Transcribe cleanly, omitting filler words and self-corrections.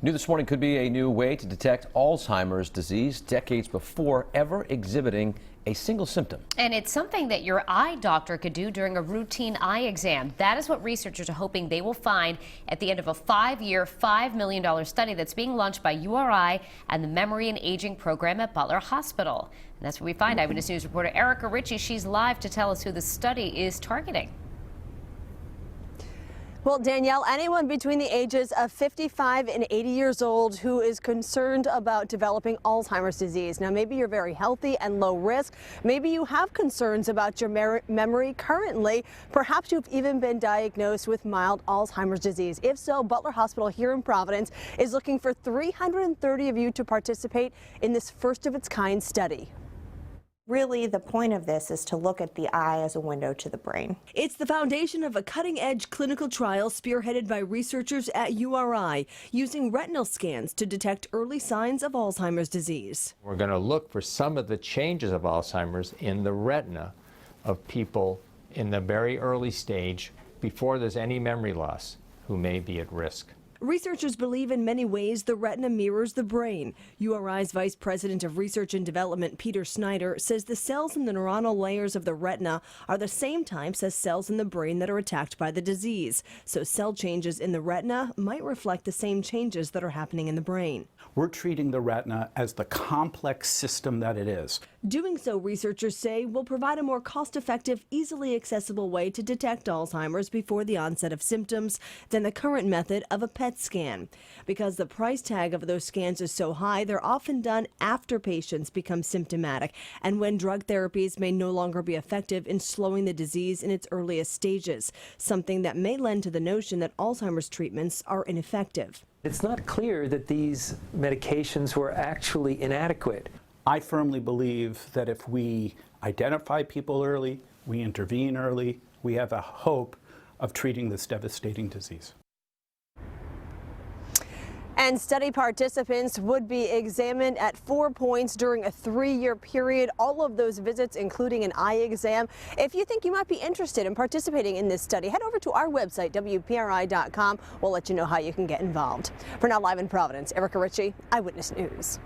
New this morning could be a new way to detect Alzheimer's disease decades before ever exhibiting a single symptom. And it's something that your eye doctor could do during a routine eye exam. That is what researchers are hoping they will find at the end of a 5-year, $5 million study that's being launched by URI and the Memory and Aging Program at Butler Hospital. And that's where we find Eyewitness News reporter Erica Ritchie. She's live to tell us who the study is targeting. Well, Danielle, anyone between the ages of 55 and 80 years old who is concerned about developing Alzheimer's disease. Now, maybe you're very healthy and low risk. Maybe you have concerns about your memory currently. Perhaps you've even been diagnosed with mild Alzheimer's disease. If so, Butler Hospital here in Providence is looking for 330 of you to participate in this first-of-its-kind study. Really, the point of this is to look at the eye as a window to the brain. It's the foundation of a cutting-edge clinical trial spearheaded by researchers at URI, using retinal scans to detect early signs of Alzheimer's disease. We're going to look for some of the changes of Alzheimer's in the retina of people in the very early stage before there's any memory loss who may be at risk. Researchers believe in many ways the retina mirrors the brain. URI's Vice President of Research and Development, Peter Snyder, says the cells in the neuronal layers of the retina are the same types as cells in the brain that are attacked by the disease. So cell changes in the retina might reflect the same changes that are happening in the brain. We're treating the retina as the complex system that it is. Doing so, researchers say, will provide a more cost-effective, easily accessible way to detect Alzheimer's before the onset of symptoms than the current method of a PET scan. Because the price tag of those scans is so high, they're often done after patients become symptomatic and when drug therapies may no longer be effective in slowing the disease in its earliest stages, something that may lend to the notion that Alzheimer's treatments are ineffective. It's not clear that these medications were actually inadequate. I firmly believe that if we identify people early, we intervene early, we have a hope of treating this devastating disease. And study participants would be examined at 4 points during a 3-year period, all of those visits including an eye exam. If you think you might be interested in participating in this study, head over to our website, WPRI.com. We'll let you know how you can get involved. For now, live in Providence, Erica Ritchie, Eyewitness News.